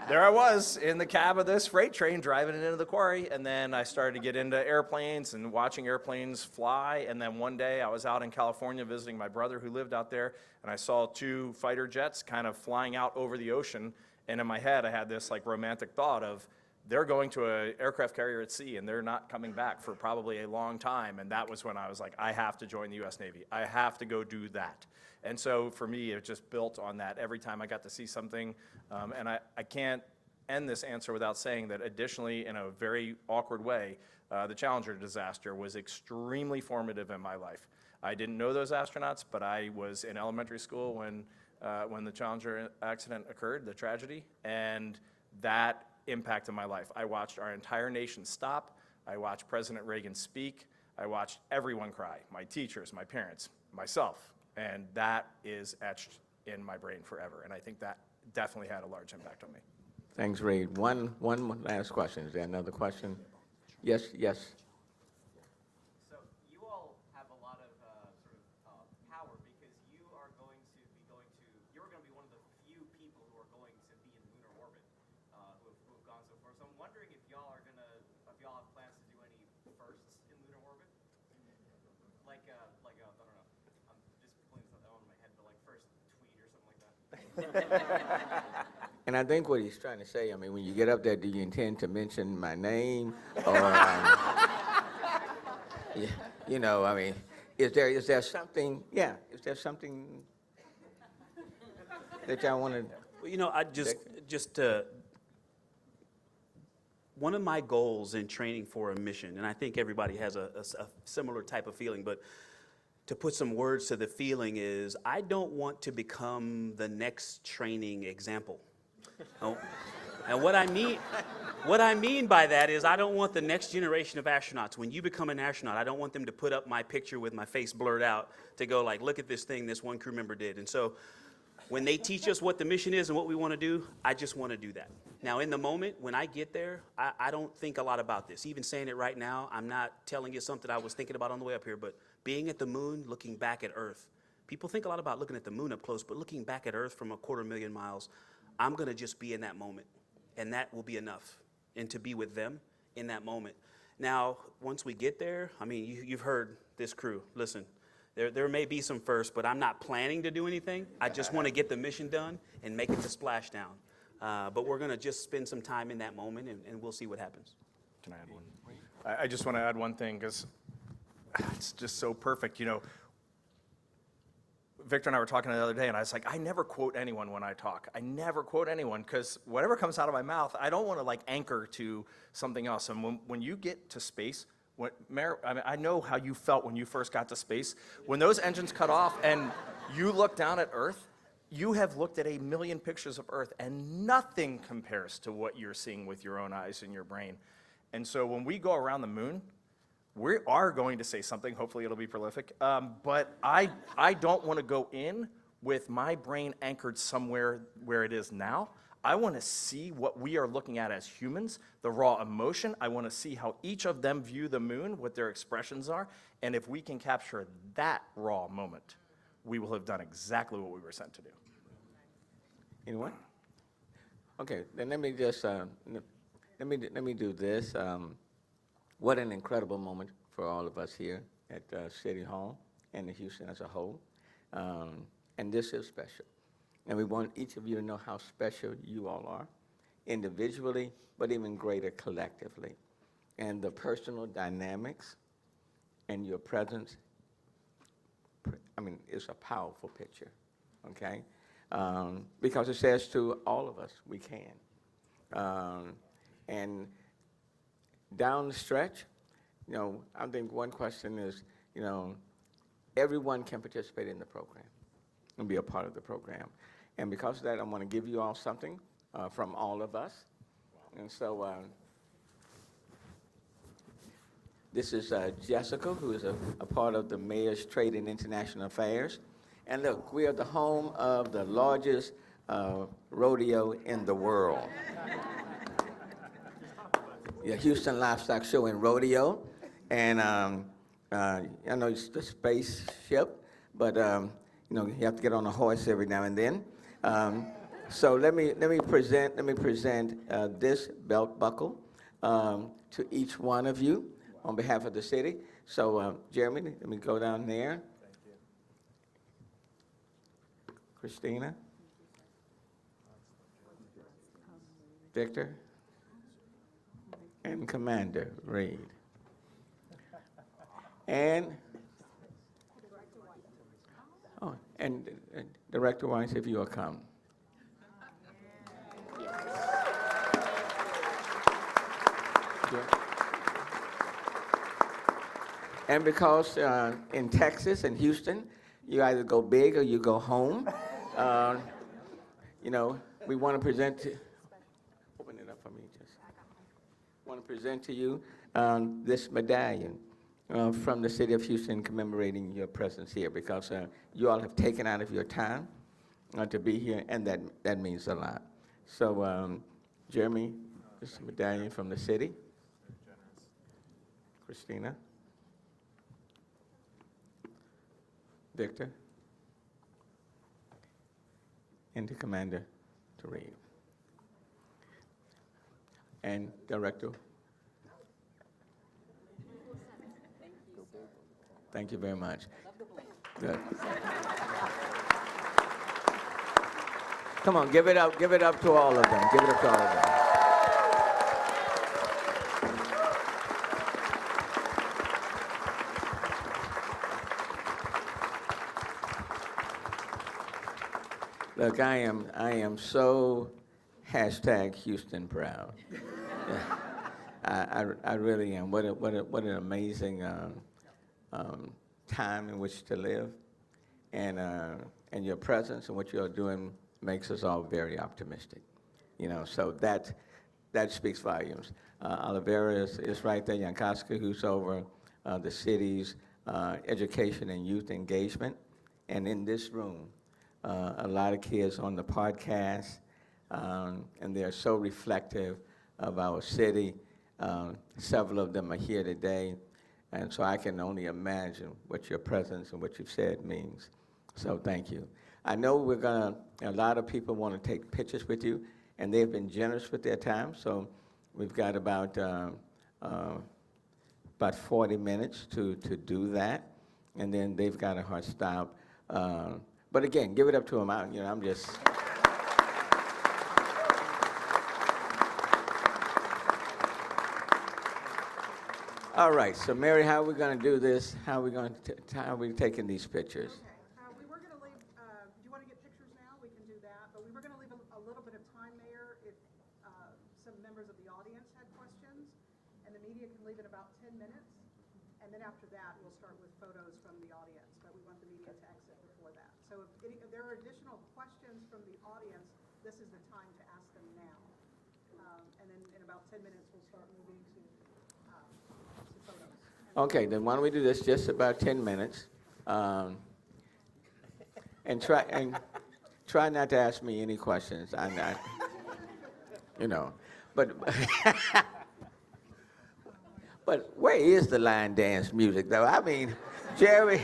there I was in the cab of this freight train driving it into the quarry, and then I started to get into airplanes and watching airplanes fly. And then one day I was out in California visiting my brother who lived out there, and I saw 2 fighter jets kind of flying out over the ocean. And in my head, I had this romantic thought of, they're going to an aircraft carrier at sea, and they're not coming back for probably a long time. And that was when I was like, I have to join the U.S. Navy. I have to go do that. And so for me, it just built on that every time I got to see something. And I can't end this answer without saying that additionally, in a very awkward way, the Challenger disaster was extremely formative in my life. I didn't know those astronauts, but I was in elementary school when the Challenger accident occurred, the tragedy, and that impacted my life. I watched our entire nation stop. I watched President Reagan speak. I watched everyone cry, my teachers, my parents, myself, and that is etched in my brain forever. And I think that definitely had a large impact on me. Thanks, Reed. One last question. Is there another question? Yes. So you all have a lot of power because you're going to be one of the few people who are going to be in lunar orbit, who have gone so far. So I'm wondering if y'all have plans to do any firsts in lunar orbit? I don't know. I'm just pulling something out of my head, but first tweet or something like that. And I think what he's trying to say, when you get up there, do you intend to mention my name? Or, is there something, is there something that y'all want to? Well, I just one of my goals in training for a mission, and I think everybody has a similar type of feeling, but to put some words to the feeling is, I don't want to become the next training example. Oh, and what I mean by that is, I don't want the next generation of astronauts, when you become an astronaut, I don't want them to put up my picture with my face blurred out to go look at this thing this one crew member did. And so when they teach us what the mission is and what we want to do, I just want to do that. Now, in the moment, when I get there, I don't think a lot about this. Even saying it right now, I'm not telling you something I was thinking about on the way up here, but being at the moon, looking back at Earth. People think a lot about looking at the moon up close, but looking back at Earth from 250,000 miles, I'm going to just be in that moment, and that will be enough, and to be with them in that moment. Now, once we get there, you've heard this crew. Listen, there may be some firsts, but I'm not planning to do anything. I just want to get the mission done and make it to splashdown. But we're going to just spend some time in that moment, and we'll see what happens. Can I add one? I just want to add one thing, because it's just so perfect. Victor and I were talking the other day, and I was like, I never quote anyone when I talk. I never quote anyone, because whatever comes out of my mouth, I don't want to like anchor to something else. And when you get to space, Mayor, I know how you felt when you first got to space. When those engines cut off and you look down at Earth, you have looked at 1 million pictures of Earth, and nothing compares to what you're seeing with your own eyes in your brain. And so when we go around the moon, we are going to say something. Hopefully it'll be prolific. But I don't want to go in with my brain anchored somewhere where it is now. I want to see what we are looking at as humans, the raw emotion. I want to see how each of them view the moon, what their expressions are. And if we can capture that raw moment, we will have done exactly what we were sent to do. Anyone? Okay, then let me just, let me do this. What an incredible moment for all of us here at City Hall and in Houston as a whole. And this is special. And we want each of you to know how special you all are, individually, but even greater collectively. And the personal dynamics and your presence, I mean, it's a powerful picture, okay? Because it says to all of us, we can. And down the stretch, you know, I think one question is, you know, everyone can participate in the program and be a part of the program. And because of that, I want to give you all something from all of us. And so this is Jessica, who is a part of the Mayor's Trade and International Affairs. And look, we are the home of the largest rodeo in the world. The Houston Livestock Show and Rodeo. And I know it's the spaceship, but you know, you have to get on a horse every now and then. So let me present this belt buckle to each one of you on behalf of the city. So Jeremy, let me go down there. Thank you. Christina, Victor, and Commander Reed. And and Director Weiss, if you will come. And because in Texas and Houston, you either go big or you go home, you know, we want to present to, open it up for me, just want to present to you this medallion from the city of Houston commemorating your presence here, because you all have taken out of your time to be here, and that means a lot. So Jeremy, this medallion from the city. Christina. Victor. And to Commander to read. And Director. Thank you very much. Good. Come on, give it up to all of them. Give it up to all of them. Look, I am so #Houston proud. I really am. What an amazing time in which to live, and your presence and what you're doing makes us all very optimistic. You know, so that speaks volumes. Olivera is right there. Yankoska, who's over the city's education and youth engagement, and in this room. A lot of kids on the podcast, and they're so reflective of our city. Several of them are here today, and so I can only imagine what your presence and what you've said means. So thank you. I know a lot of people want to take pictures with you, and they've been generous with their time, so we've got about 40 minutes to do that, and then they've got a hard stop. But again, give it up to them. I'm just. All right, so Mary, how are we going to do this? How are we taking these pictures? Okay. We were going to leave members of the audience had questions, and the media can leave in about 10 minutes. And then after that, we'll start with photos from the audience, but we want the media to exit before that. So if there are additional questions from the audience, this is the time to ask them now. And then in about 10 minutes, we'll start moving to photos. Okay, then why don't we do this just about 10 minutes? And try not to ask me any questions. I'm not, but but where is the line dance music though? I mean, Jerry.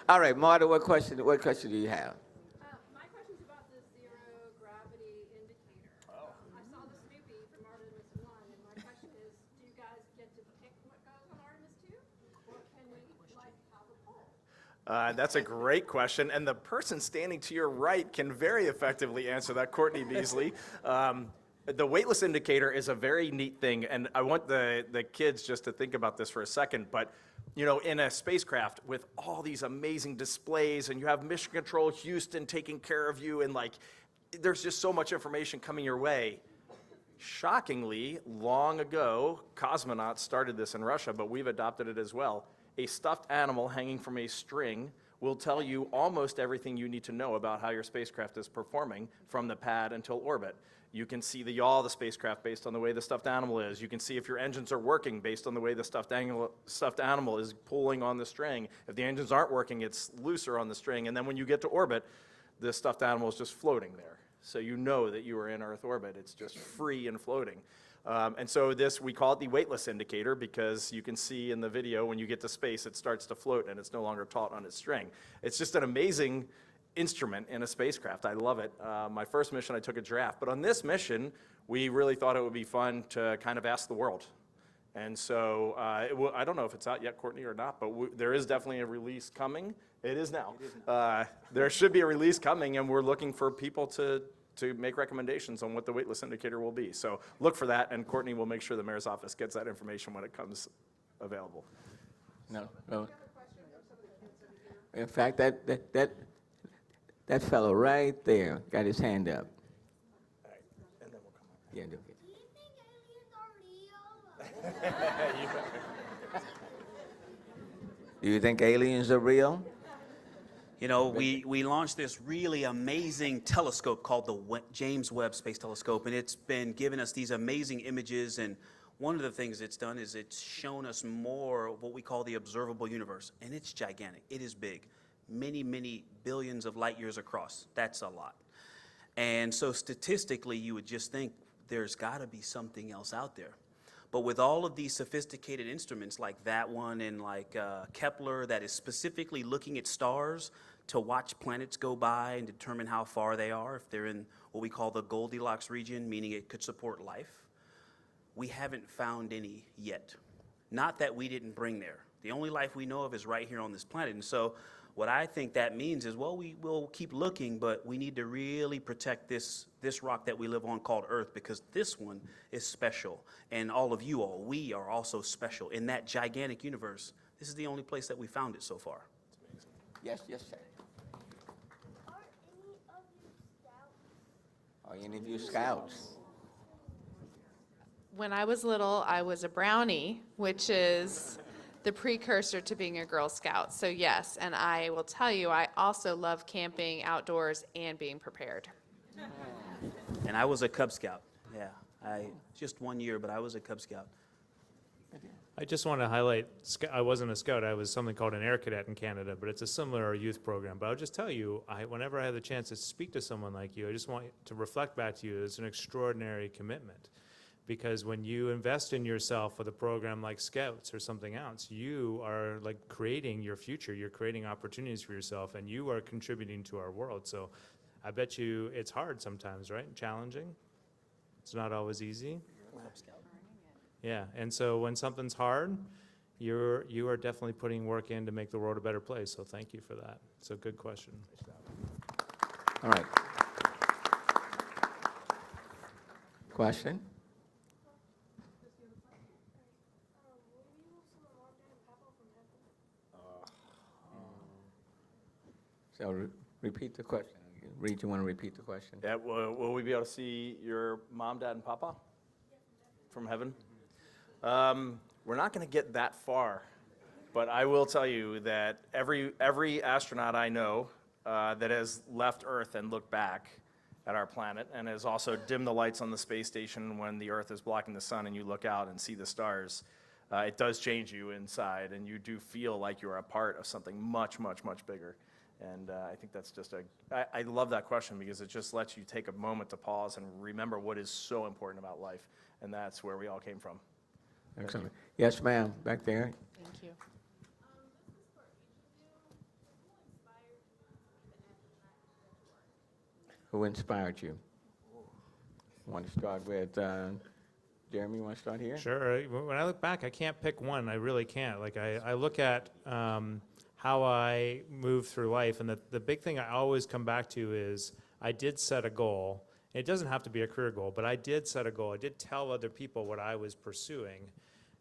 All right, Marta, what question do you have? My question's about the zero gravity indicator. I saw the Snoopy from Artemis 1, and my question is, do you guys get to pick what goes on Artemis 2? Or can we, have a poll? That's a great question, and the person standing to your right can very effectively answer that, Courtney Beasley. The weightless indicator is a very neat thing, and I want the kids just to think about this for a second, but in a spacecraft with all these amazing displays, and you have Mission Control Houston taking care of you, and there's just so much information coming your way. Shockingly, long ago, cosmonauts started this in Russia, but we've adopted it as well. A stuffed animal hanging from a string will tell you almost everything you need to know about how your spacecraft is performing from the pad until orbit. You can see the yaw of the spacecraft based on the way the stuffed animal is. You can see if your engines are working based on the way the stuffed animal is pulling on the string. If the engines aren't working, it's looser on the string. And then when you get to orbit, the stuffed animal is just floating there. So you know that you are in Earth orbit. It's just free and floating. And so we call it the weightless indicator because you can see in the video when you get to space, it starts to float and it's no longer taut on its string. It's just an amazing instrument in a spacecraft. I love it. My first mission, I took a giraffe. But on this mission, we really thought it would be fun to kind of ask the world. And so I don't know if it's out yet, Courtney, or not, but there is definitely a release coming. It is now. There should be a release coming, and we're looking for people to make recommendations on what the weightless indicator will be. So look for that, and Courtney will make sure the mayor's office gets that information when it comes available. No. In fact, that fellow right there got his hand up. All right, and then we'll come on. Yeah, do it. Do you think aliens are real? We launched this really amazing telescope called the James Webb Space Telescope, and it's been giving us these amazing images. And one of the things it's done is it's shown us more of what we call the observable universe, and it's gigantic. It is big. Many, many billions of light years across. That's a lot. And so statistically, you would just think there's got to be something else out there. But with all of these sophisticated instruments like that one and like Kepler that is specifically looking at stars to watch planets go by and determine how far they are, if they're in what we call the Goldilocks region, meaning it could support life, we haven't found any yet. Not that we didn't bring there. The only life we know of is right here on this planet. And so what I think that means is, well, we will keep looking, but we need to really protect this rock that we live on called Earth, because this one is special. And all of you all, we are also special. In that gigantic universe, this is the only place that we found it so far. Yes, sir. Are any of you scouts? When I was little, I was a brownie, which is the precursor to being a Girl Scout. So yes, and I will tell you, I also love camping outdoors and being prepared. And I was a Cub Scout. Yeah, just 1 year, but I was a Cub Scout. I just want to highlight, I wasn't a scout, I was something called an air cadet in Canada, but it's a similar youth program. But I'll just tell you, whenever I have the chance to speak to someone like you, I just want to reflect back to you, it's an extraordinary commitment. Because when you invest in yourself with a program like Scouts or something else, you are like creating your future, you're creating opportunities for yourself, and you are contributing to our world. So I bet you it's hard sometimes, right? Challenging. It's not always easy. Yeah, and so when something's hard, you are definitely putting work in to make the world a better place. So thank you for that. It's a good question. All right. Question? So repeat the question again. Reed, you want to repeat the question? Yeah, will we be able to see your mom, dad, and papa from heaven? We're not going to get that far, but I will tell you that every astronaut I know that has left Earth and looked back at our planet and has also dimmed the lights on the space station when the Earth is blocking the sun and you look out and see the stars, it does change you inside, and you do feel like you're a part of something much, much, much bigger. And I think that's just I love that question because it just lets you take a moment to pause and remember what is so important about life, and that's where we all came from. Excellent. Yes, ma'am, back there. Thank you. Who inspired you? Want to start with Jeremy? You want to start here? Sure. When I look back, I can't pick one. I really can't. Like I look at how I move through life, and the big thing I always come back to is I did set a goal. It doesn't have to be a career goal, but I did set a goal. I did tell other people what I was pursuing.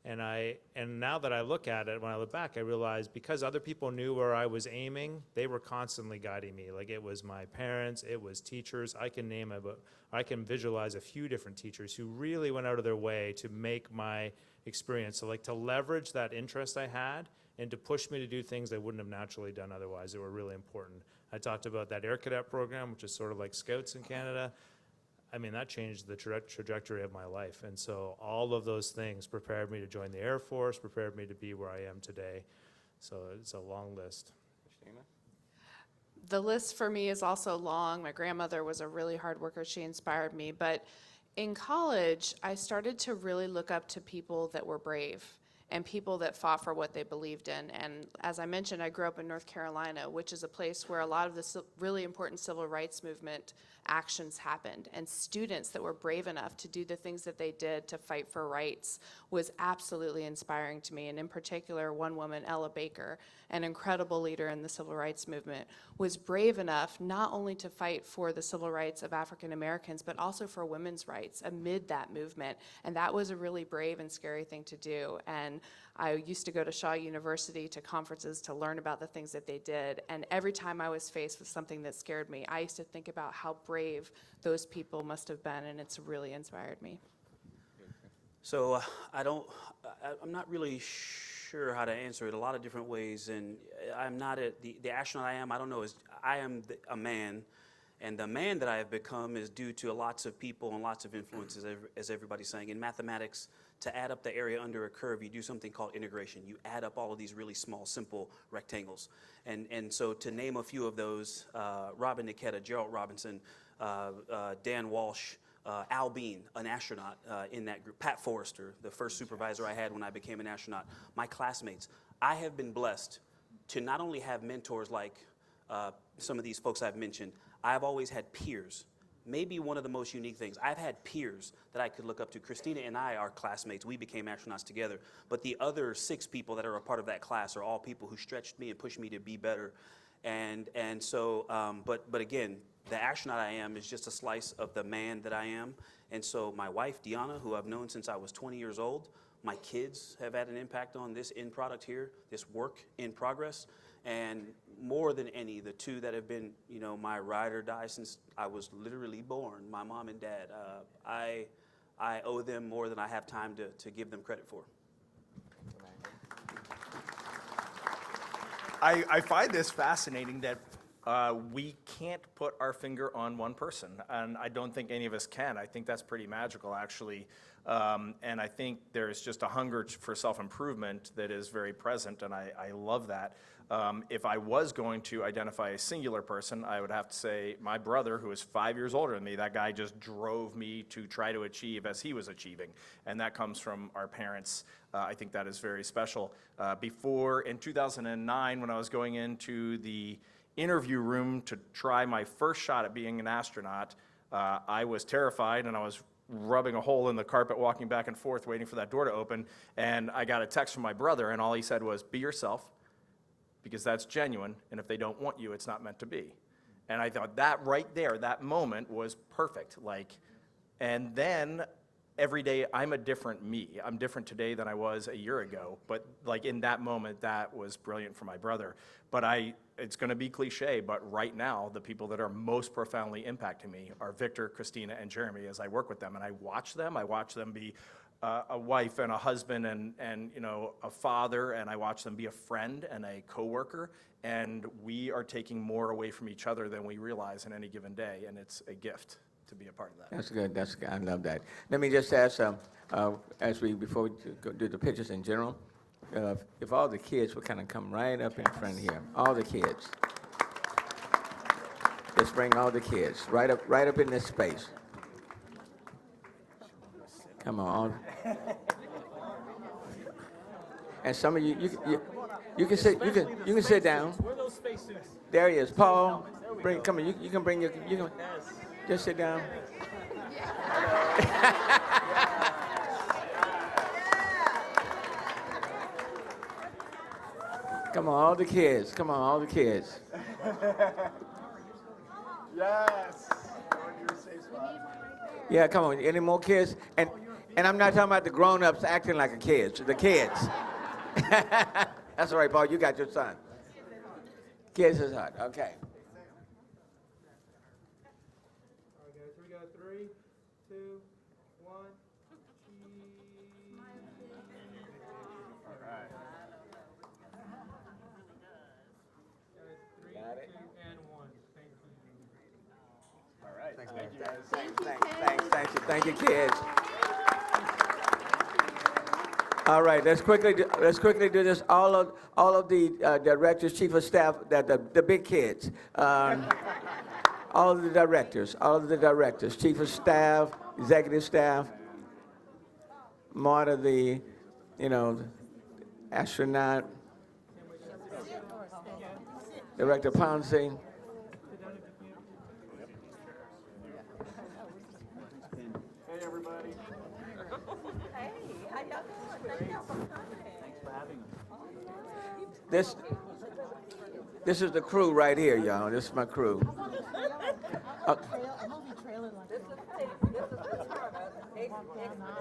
And now that I look at it, when I look back, I realize because other people knew where I was aiming, they were constantly guiding me. Like it was my parents, it was teachers. I can visualize a few different teachers who really went out of their way to make my experience. So like to leverage that interest I had and to push me to do things I wouldn't have naturally done otherwise that were really important. I talked about that Air Cadet program, which is sort of like Scouts in Canada. I mean, that changed the trajectory of my life. And so all of those things prepared me to join the Air Force, prepared me to be where I am today. So it's a long list. Christina? The list for me is also long. My grandmother was a really hard worker. She inspired me. But in college, I started to really look up to people that were brave and people that fought for what they believed in. And as I mentioned, I grew up in North Carolina, which is a place where a lot of the really important civil rights movement actions happened. And students that were brave enough to do the things that they did to fight for rights was absolutely inspiring to me. And in particular, one woman, Ella Baker, an incredible leader in the civil rights movement, was brave enough not only to fight for the civil rights of African Americans, but also for women's rights amid that movement. And that was a really brave and scary thing to do. And I used to go to Shaw University to conferences to learn about the things that they did. And every time I was faced with something that scared me, I used to think about how brave those people must have been, and it's really inspired me. So I'm not really sure how to answer it a lot of different ways, and I'm not the astronaut I don't know, I am a man, and the man that I have become is due to lots of people and lots of influences, as everybody's saying. In mathematics, to add up the area under a curve, you do something called integration. You add up all of these really small, simple rectangles. And so to name a few of those, Robin Niketa, Gerald Robinson, Dan Walsh, Al Bean, an astronaut in that group, Pat Forrester, the first supervisor I had when I became an astronaut, my classmates. I have been blessed to not only have mentors like some of these folks I've mentioned, I've always had peers. Maybe one of the most unique things, I've had peers that I could look up to. Christina and I are classmates. We became astronauts together. But the other 6 people that are a part of that class are all people who stretched me and pushed me to be better. And so, but again, the astronaut I am is just a slice of the man that I am. And so my wife, Deanna, who I've known since I was 20 years old, my kids have had an impact on this end product here, this work in progress. And more than any, the 2 that have been, my ride or die since I was literally born, my mom and dad, I owe them more than I have time to give them credit for. I find this fascinating that we can't put our finger on one person, and I don't think any of us can. I think that's pretty magical, actually. And I think there's just a hunger for self-improvement that is very present, and I love that. If I was going to identify a singular person, I would have to say my brother, who is 5 years older than me. That guy just drove me to try to achieve as he was achieving, and that comes from our parents. I think that is very special. In 2009, when I was going into the interview room to try my first shot at being an astronaut, I was terrified, and I was rubbing a hole in the carpet, walking back and forth, waiting for that door to open, and I got a text from my brother, and all he said was, "Be yourself, because that's genuine, and if they don't want you, it's not meant to be." And I thought that right there, that moment was perfect. And then every day I'm a different me. I'm different today than I was a year ago, but like in that moment, that was brilliant for my brother. But it's gonna be cliche, but right now, the people that are most profoundly impacting me are Victor, Christina, and Jeremy as I work with them, and I watch them be a wife and a husband and you know, a father, and I watch them be a friend and a coworker, and we are taking more away from each other than we realize in any given day, and it's a gift to be a part of that. That's good. That's good. I love that. Let me just ask, before we do the pictures in general, if all the kids would kind of come right up in front here, all the kids. Just bring all the kids right up in this space. Come on. And some of you can sit down. There he is, Paul. Come on. You can bring just sit down. Come on, all the kids. Come on, all the kids. Yes. Yeah, come on. Any more kids? And I'm not talking about the grown-ups acting like a kid. The kids. That's all right, Paul. You got your son. Kids is hot. Okay. All right, guys. We got 3, 2, 1. Got it. 2, and 1. Thank you. All right. Thank you guys. Thank you, kids. All right, let's quickly do this. All of the directors, chief of staff, the big kids. All of the directors, chief of staff, executive staff. Marta, the astronaut. Director Pouncey. Hey, everybody. Hey, how y'all doing? Thank y'all for coming. Thanks for having us. This is the crew right here, y'all. This is my crew.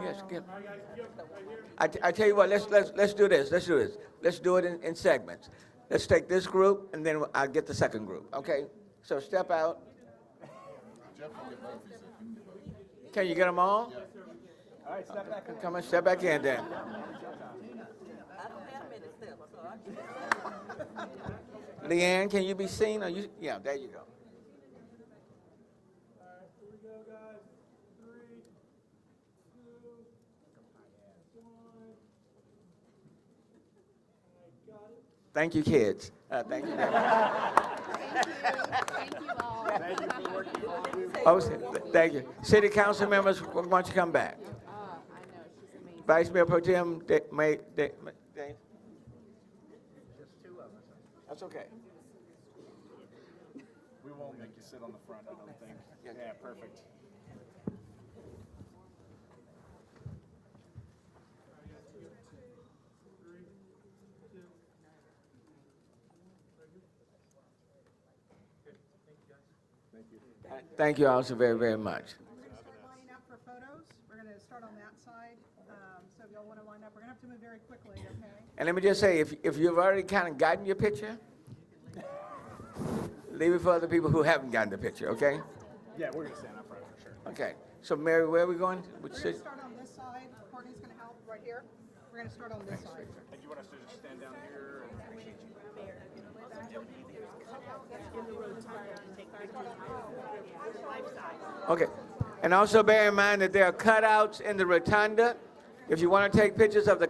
Yes, I tell you what. Let's do this. Let's do it in segments. Let's take this group, and then I'll get the second group. Okay? So step out. Can you get them all? All right, step back. Come on, step back in then. Leanne, can you be seen? Yeah, there you go. All right, here we go, guys. 3, 2, 1. I got it. Thank you, kids. Thank you. Thank you all. Thank you for working all you. Oh, thank you. City council members, why don't you come back? I know, she's amazing. Vice Mayor Pro Tem, Dave. Just 2 of us. That's okay. We won't make you sit on the front, I don't think. Yeah, perfect. Thank you all so very, very much. We're going to start lining up for photos. We're going to start on that side. So if y'all want to line up, we're going to have to move very quickly, okay? And let me just say, if you've already kind of gotten your picture, leave it for other people who haven't gotten the picture, okay? Yeah, we're going to stand up front for sure. Okay. So, Mary, where are we going? Which We're going city? to start on this side. Courtney's going to help right here. We're going to start on this side. And you want us to just stand down here? Okay. And also bear in mind that there are cutouts in the rotunda. If you want to take pictures of the